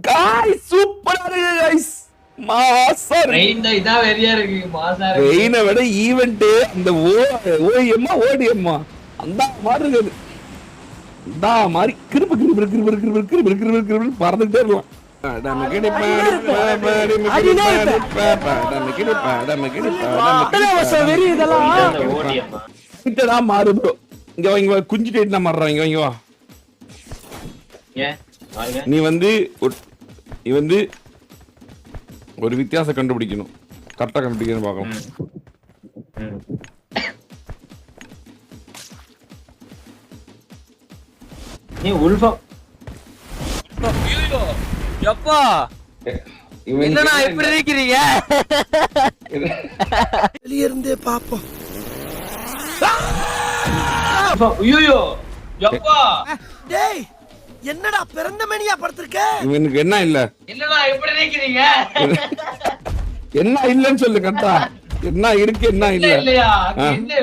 Guys சூப்பரா இருக்கு guys மாசா ரெயின் இதான் வெறியா இருக்கு மாசா இருக்கு ரெயினை விட ஈவென்ட் அந்த ஓஎம்மா ஓடிஎம்மா அந்த மாதிரி இருக்குது இந்த மாதிரி கிருப கிருப கிருப கிருப கிருப கிருப கிருப பறந்துட்டே இருக்கலாம் மாறு ப்ரோ இங்க குஞ்சிட்டு மாறுறான் இங்க வா நீ வந்து ஒரு வித்தியாசம் கண்டுபிடிக்கணும் கரெக்டா கண்டுபிடிக்கணும் பார்க்கலாம் நீ உல்ஃபா எப்பா என்னடா இப்படி இருக்கீங்க வெளிய இருந்தே பாப்போம் ஐயோ எப்பா டேய் என்னடா பிறந்த மணியா படுத்துர்க்க இவனுக்கு என்ன இல்ல என்னடா இப்படி இருக்கீங்க என்ன இல்லன்னு சொல்லு கரெக்டா என்ன இருக்கு என்ன இல்ல இல்லையா என்ன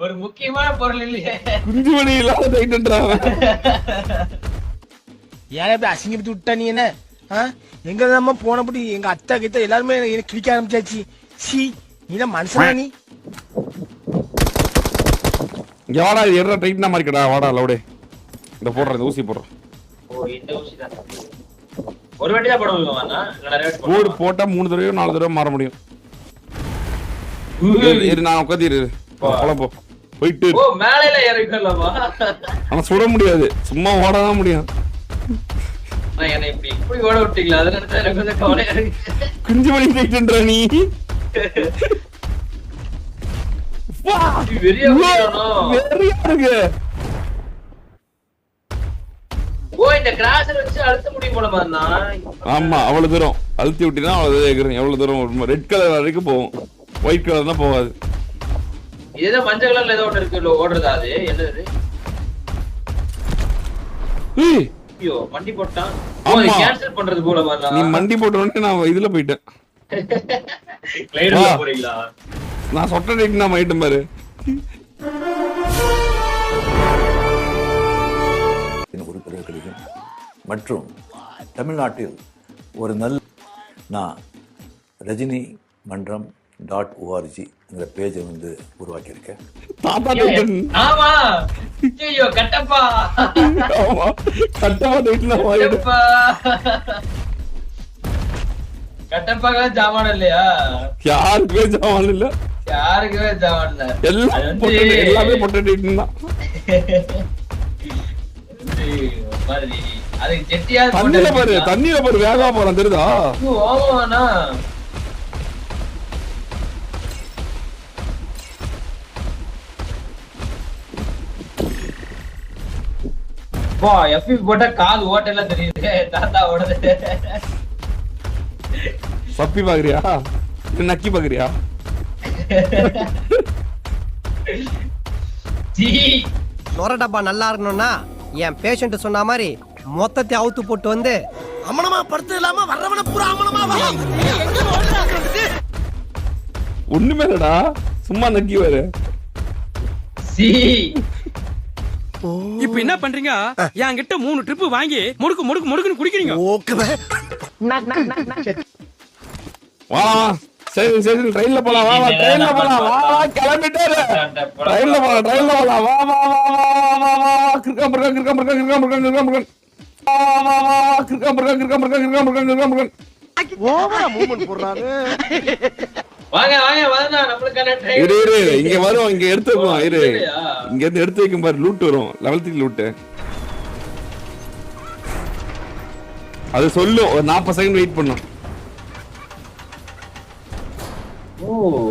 ஒரு முக்கியமான பொருள் இல்லையே குஞ்சு மணி இல்லாத டைட்ன்றான் ஏன் இப்படி அசிங்கப்பட்டு விட்டா நீ என்ன எங்க நம்ம போனபடி எங்க அத்தா கிட்ட எல்லாருமே எனக்கு கிளிக்க ஆரம்பிச்சாச்சு சி நீ மனுஷனா நீ இங்க வாடா இது எற டைட்னா மார்க்கடா வாடா லவுடே இந்த போடுற இந்த ஊசி போடுற ஓ இந்த ஊசி தான் ஒரு வாட்டி தான் போடுவாங்க இல்ல நிறைய வாட்டி கோட் போட்டா 3 தடவையோ 4 தடவை மாற முடியும் இரு நான் உட்கார்ந்திரு போலாம் போ போயிட்டு ஓ மேலையில ஏறிக்கலாமா ஆனா சுட முடியாது சும்மா ஓட தான் முடியும் நான் என்ன இப்படி ஓட விட்டீங்களா அத நினைச்சா எனக்கு கொஞ்சம் கவலையா இருக்கு குஞ்சு மணி டைட்ன்றா நீ வா வெறியா இருக்கு ஓ இந்த கிராஸ்ல வச்சு அழுத்த முடியும் போல மாதிரினா ஆமா அவ்வளவு தூரம் அழுத்தி விட்டினா அவ்வளவு ஏகுறேன் எவ்வளவு தூரம் ரெட் கலர் வரைக்கும் போகும் ஒயிட் கலர் தான் போகாது இதே மஞ்சள் கலர்ல ஏதோ ஒன்று இருக்கு ஓடுறதா அது என்னது ஐயோ மண்டி போட்டான் ஓ கேன்சல் பண்றது போல மாதிரினா நீ மண்டி போட்ட உடனே நான் இதுல போயிட்டேன் கிளைடர்ல போறீங்களா நான் சொட்ட டைட் நான் ஆயிட்டேன் பாரு உறுப்பினர் கிடைக்கும் மற்றும் தமிழ்நாட்டில் ஒரு நல்ல நான் ரஜினி மன்றம் .org என்ற பேஜை வந்து உருவாக்கியிருக்கேன் ஆமா ஐயோ கட்டப்பா ஆமா கட்டப்பா டைட்ல கட்டப்பா கட்டப்பாக ஜாமான் இல்லையா யாருக்குமே ஜாமான் இல்ல யாருக்குமே ஜாமான் இல்ல எல்லாமே பொட்ட டைட் தான் அது ஜெட்டியா தண்ணியில பாரு வேகமா போறான் தெரியுதா ஓமானா பா எஃபி போட்டா கால் ஓட்டெல்லாம் தெரியுது தாத்தா ஓடுது சப்பி பாக்குறியா நக்கி பாக்குறியா நொர டப்பா நல்லா இருக்கணும்னா என் பேஷண்ட் சொன்ன மாதிரி மொத்தத்தை அவுத்து போட்டு வந்து அமனமா படுத்து இல்லாம வர்றவன பூரா அமனமா ஒண்ணுமே இல்லடா சும்மா நக்கி வரு இப்ப என்ன பண்றீங்க என்கிட்ட 3 ட்ரிப் வாங்கி முடுக்கு முடுக்கு முடுக்குன்னு குடிக்கிறீங்க ஓகே வா சரி சரி ட்ரெயின்ல போலாம் வா வா ட்ரெயின்ல போலாம் வா வா கிளம்பிட்டாரு ட்ரெயின்ல போலாம் வா வா வா வா வா கிறுக்க முறுக்க கிறுக்க முறுக்க கிறுக்க முறுக்க கிறுக்க முறுக்க வா வா வா கிறுக்க முறுக்க கிறுக்க முறுக்க கிறுக்க முறுக்க கிறுக்க முறுக்க ஓவரா மூவ்மென்ட் போடுறாரு வாங்க வாங்க வாங்க நமக்கான ட்ரெயின் இரு இரு இங்க வரும் இங்க எடுத்து வைக்கும் இரு இங்க இருந்து எடுத்து வைக்கும் பாரு லூட் வரும் லெவல் 3 லூட் அது சொல்லு ஒரு 40 செகண்ட் வெயிட் பண்ணும்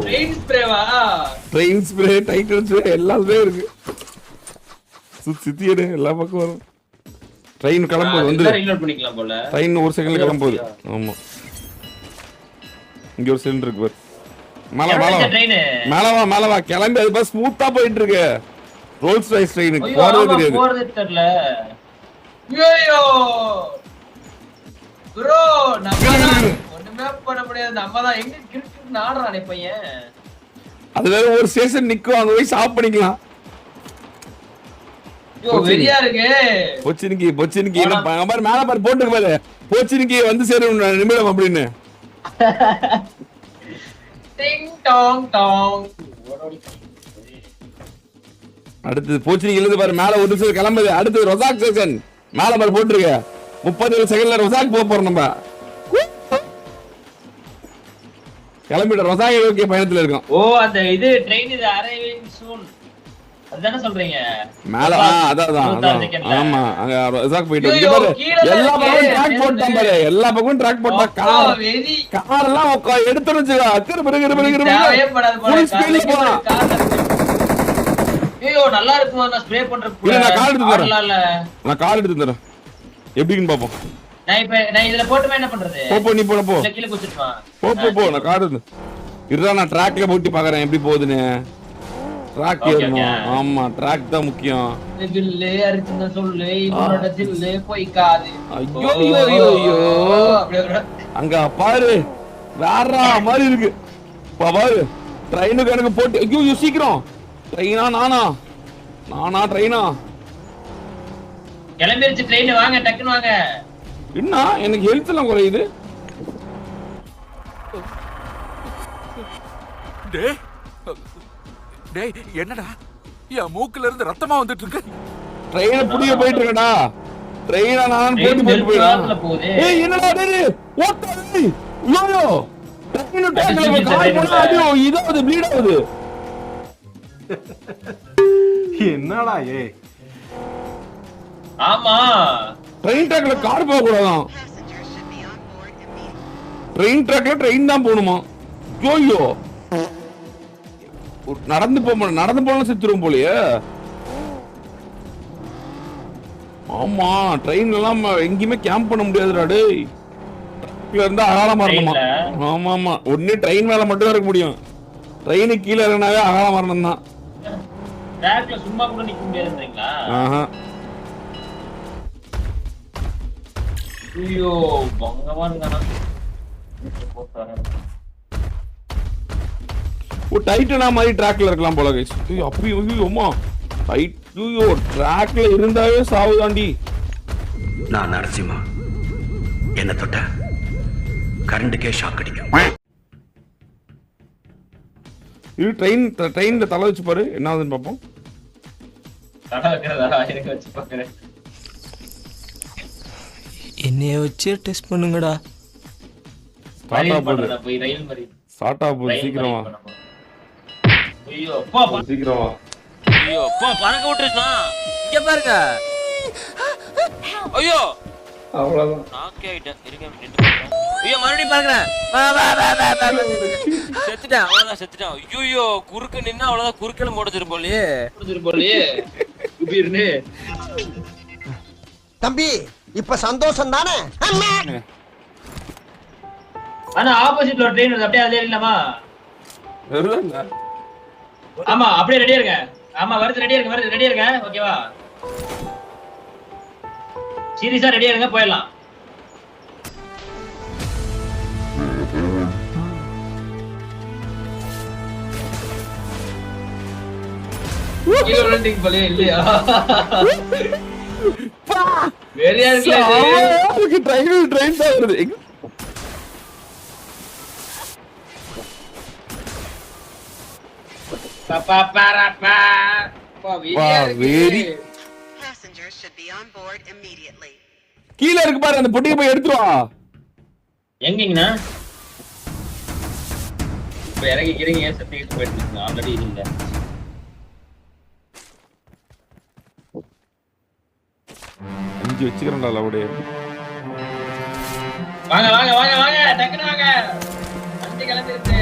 ட்ரெயின் ஸ்ப்ரேவா ட்ரெயின் ஸ்ப்ரே டைட்டன் ஸ்ப்ரே எல்லாமே இருக்கு சுத்தியடு எல்லா பக்கம் வரும் ட்ரெயின் கிளம்புது வந்து ரீலோட் பண்ணிக்கலாம் போல ட்ரெயின் ஒரு செகண்ட்ல கிளம்புது ஆமா இங்க ஒரு சிலிண்டர் இருக்கு பாரு மேல வா கிளம்பி அது பஸ் ஸ்மூத்தா போயிட்டு இருக்கு ரோல்ஸ் ராய்ஸ் ட்ரெயின் போறது தெரியல ஐயோ ப்ரோ ஒண்ணுமே பண்ண முடியாது நம்ம தான் எங்க கிரிக்கெட் நாடுறானே பையன் அது வேற ஒரு ஸ்டேஷன் நிக்கும் அங்க போய் ஸ்டாப் பண்ணிக்கலாம் ஐயோ வெறியா இருக்கு பொச்சினிக்கு என்ன பாரு மேல பாரு போட்டுக்கு பாரு போச்சினிக்கு வந்து சேரும் நிமிடம் அப்படின்னு. Ding dong dong. அடுத்தது போச்சினிக்கு இருந்து பாரு மேல ஒரு நிமிஷம் கிளம்புது. அடுத்தது ரொசாக் செக்ஷன் மேல பாரு போட்டுருக்க 37 செகண்ட்ல ரொசாக் போக போறோம் நம்ம. கிளம்பிட்ட ரொசாக் ஓகே பயணத்துல இருக்கோம். ஓ அந்த இது ட்ரெயின் இது அரைவிங் சூன் அதானே சொல்றீங்க மேல அதான் ஆமா அங்க ரொசாக் போயிட்டு இங்க பாரு எல்லா பக்கமும் ட்ராக் போட்டான் பாரு எல்லா பக்கமும் ட்ராக் போட்டா கார் எல்லாம் எடுத்து வச்சுக்க அக்கற பிறகு ஃபுல் ஸ்பீட்ல போறான். ஐயோ நல்லா இருக்குமா நான் ஸ்ப்ரே பண்றேன். நான் கார் எடுத்து தரேன் எப்படின்னு பாப்போம். நான் இதுல போட்டுமே என்ன பண்றது? போ நீ போ கீழ குச்சிடுமா? போ நான் கார் இருடா நான் ட்ராக்ல போட்டு பாக்குறேன் எப்படி போகுதுன்னு. ட்ராக் ஏறணும். ஆமா ட்ராக் தான் முக்கியம். வில்லே அரிச்சுன சொல்லு இவனோட தில்லே போய்க்காது. ஐயோ அங்க பாரு வேற மாதிரி இருக்கு பாரு. ட்ரெயினுக்கு எனக்கு போட்டு ஐயோ சீக்கிரம் ட்ரெயினா நானா ட்ரெயினா கிளம்பிருச்சு ட்ரெயின் வாங்க டக்குன்னு வாங்க. என்ன எனக்கு ஹெல்த் எல்லாம் குறையுது. டேய் என்னடா என் மூக்குல இருந்து ரத்தமா வந்துட்டு இருக்கு. ட்ரெயினை புடிய போயிட்டு இருக்கடா. ட்ரெயினா நான் போட்டு போயிடுறேன். ஏய் என்னடா டேய் ஓட்டாதே. யோயோ ட்ரெயின் ட்ராக்ல கால் போனா அது இதாவது ப்ளீட் ஆகுது. என்னடா ஏய் ஆமா ட்ரெயின் ட்ராக்ல கார் போக கூடாதாம். ட்ரெயின் ட்ராக்ல ட்ரெயின் தான் போணுமா? யோயோ நடந்து போனா செத்துரும் போலயே. ஆமா ட்ரெயின்ல எல்லாம் எங்கேயுமே கேம்ப் பண்ண முடியாதுடா டேய். ட்ராக்ல இருந்தா அகாலமா இருக்கணுமா? ஆமா ஒண்ணு ட்ரெயின் மேல மட்டும் இருக்க முடியும். ட்ரெயினுக்கு கீழ இருக்கனாவே அகால மரணம் தான். ட்ராக்ல சும்மா கூட நிக்க முடியாதுன்றீங்களா? ஆஹா ஐயோ பங்கமா இருக்கானா. ஓ டைட்டனா மாதிரி ட்ராக்ல இருக்கலாம் போல गाइस. ஐயோ அப்படி ஐயோமா டைட் ஐயோ ட்ராக்ல இருந்தாவே சாவுதாண்டி. நான் நரசிம்மா என்ன தொட்ட கரண்ட்க்கே ஷாக் அடிக்கும். இது ட்ரெயின்ல தலை வச்சு பாரு என்ன ஆகுதுன்னு பாப்போம். தலை வைக்கிறதா எனக்கு வச்சு பாக்குறேன். என்னைய வச்சு டெஸ்ட் பண்ணுங்கடா. போய் ரயில் மாதிரி ஸ்டார்ட் ஆ போகுது சீக்கிரமா. ஐயோ போ சீக்கிரமா. ஐயோ பறக்க விட்டுருச்சா இங்க பாருங்க. ஐயோ அவ்வளவுதான் நாக்கே ஆயிட்டேன். இருங்க நின்னு பாக்குறேன். ஐயோ மறுபடியும் பாக்குறேன். செத்துட்டேன் அவ்வளவுதான் செத்துட்டேன். ஐயோ குறுக்க நின்னா அவ்வளவுதான் குறுக்கல முடிஞ்சிரும் போலயே குபீர்னு. தம்பி இப்ப சந்தோஷம் தானே? ஆனா ஆப்போசிட்ல ஒரு ட்ரெயின் வருது அப்படியே அதே இல்லமா? வருதுங்க. ஆமா அப்படியே ரெடியா இருங்க. ஆமா வருது ரெடியா இருங்க ஓகேவா? சீரியஸா ரெடியா இருங்க போயிடலாம். கீழ ரன்னிங் போலே இல்லையா? வேறயா இருக்கு ட்ரெயின் தான் வருது. கீழ இருக்கு பாரு அந்த பொட்டியை போய் எடுத்துவா. எங்கங்கண்ணா இப்ப இறங்கி ஏன் சத்திட்டு போயிட்டு ஆல்ரெடி இல்ல. அஞ்சு வச்சுக்கிறேன்டா லவுடே. வாங்க டக்குனு வாங்க. வண்டி கிளம்பிருச்சு.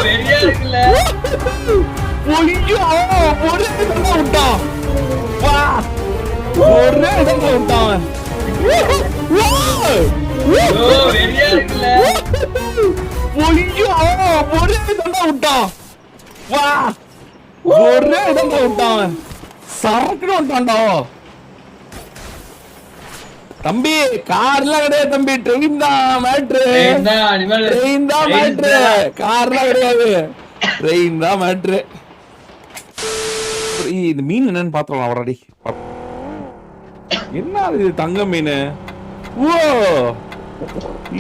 வெறியா இருக்குல்ல. ஐயோ ஒரே இடமா விட்டான். வா ஒரே இடமா விட்டான். வெறியா இருக்குல்ல. ஐயோ ஒரே இடமா விட்டான். வா ஒரே இடமா விட்டான். சரக்குன்னு விட்டான்டா. தம்பி கார்லாம் கிடையாது தம்பி, ட்ரெயின் தான் மேட்ரு. ட்ரெயின் தான் மேட்ரு, கார்லாம் கிடையாது, ட்ரெயின் தான் மேட்ரு. இந்த மீன் என்னன்னு பாத்தோம் அவரடி. என்ன இது தங்க மீன்? ஓ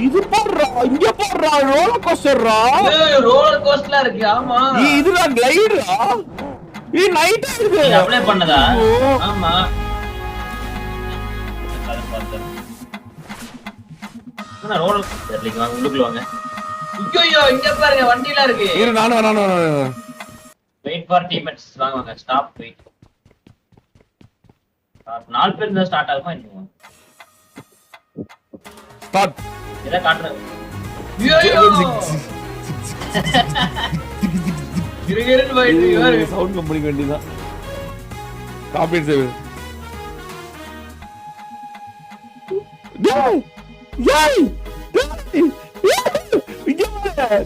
இது போடுறா, இங்க போடுறா, ரோலர் கோஸ்டர்ரா. ரோலர் கோஸ்டர்ல இருக்கு. ஆமா இதுதான் கிளைடரா. இது நைட்டா இருக்கு. நீ அப்ளை பண்ணதா? ஆமா நான் ரோலர் கோஸ்டர்ல வாங்க, உள்ளுக்குள்ள வாங்க. ஐயோ இங்க பாருங்க வண்டில இருக்கு. இரு நானு வெயிட் ஃபார் டீம்மேட்ஸ். வாங்க வாங்க, ஸ்டாப் வெயிட். 4 பேர் இருந்தா ஸ்டார்ட் ஆகுமா இன்னும்? ஸ்டார்ட். இத காட்றது. கிரகிரன் வைட் யூ சவுண்ட் கம்பெனி வேண்டியதா. Copy save. டேய் ஏய்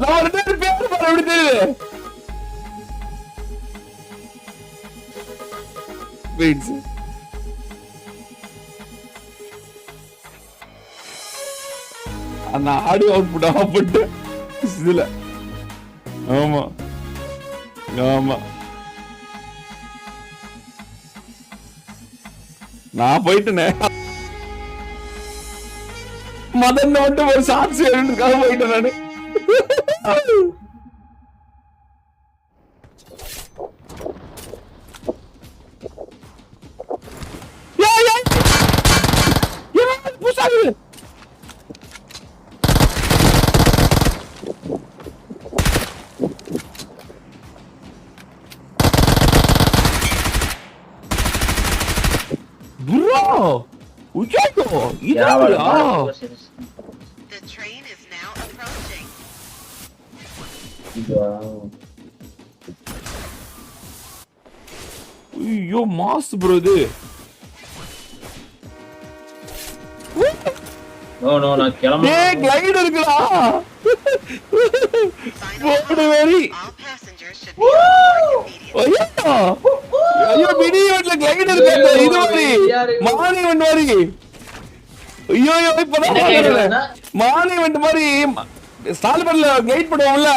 நான் ரெண்டு பேர் பாரு எப்படி தெரியுது. வெயிட் அந்த ஆடியோ அவுட்புட் ஆஃப் பண்ணிட்டு இதுல. ஆமா ஆமா நான் போயிட்டேனே. மதன் மட்டும் ஒரு சாட்சி இருக்காக போயிட்டேன் நானு. Bro, Ujago, The train is now approaching. Yo, mass bro, இது. No, நான் கிளம்ப. ஏய் கிளைட் இருக்குடா. போடு very. All passengers should be on board immediately. ஐயோ வீடியோல கிளைட் இருக்கு. இது மாதிரி மார்னிங் வந்து மாதிரி. ஐயோ இப்பதான் பாக்குறேன். மார்னிங் வந்து மாதிரி ஸ்டால் பண்ணல கிளைட் பண்ணுவோம்ல.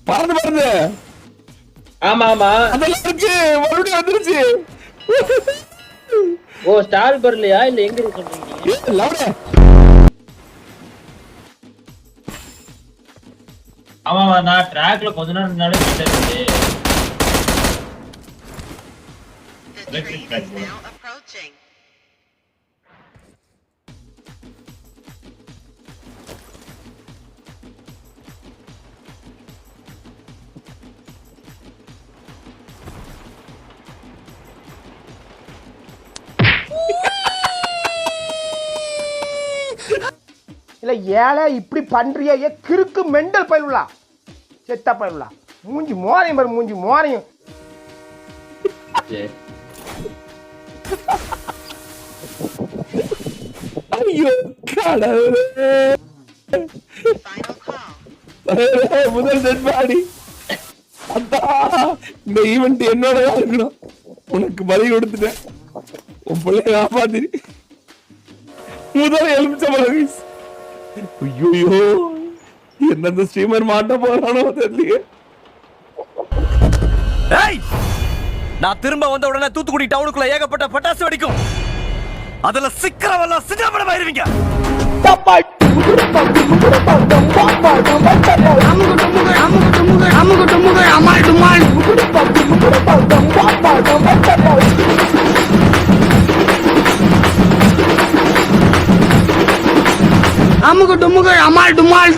பறந்து. ஆமா அதெல்லாம் இருக்கு. மறுபடியும் வந்துருச்சு. ஓ ஸ்டால் பர்லையா இல்ல எங்க இருக்கு சொல்றீங்க? ஏய் லவ்டே. ஆமா நான் ட்ராக்ல கொஞ்ச நேரம் நின்னாலே தெரியுது. The train is now approaching. இல்ல ஏழை இப்படி பண்றியா? ஏ கிறுக்கு மெண்டல் பயிலுலா, செத்தா பயிலுலா. மூஞ்சி மோரையும் பாரு, மூஞ்சி மோரையும். ஐயோ கடவுளே. Final call. முதல் செட் பாடி. அத்தா இந்த ஈவென்ட் என்னோட இருக்கணும். உனக்கு பலி கொடுத்துட்டேன். உன் பிள்ளைய காப்பாத்தி. முதல் எலுமிச்சம்பழம். ஐயோ என்ன ஸ்ட்ரீமர் மாட்ட போறானோ தெரியல. நான் திரும்ப வந்த உடனே தூத்துக்குடி டவுனுக்குள்ள ஏகப்பட்ட பட்டாசு வெடிக்கும். அதுல சிக்கரவெல்லாம் சிதம்பரம் ஆயிருவீங்க. அமுகு டுமுகு அமால் டுமால்.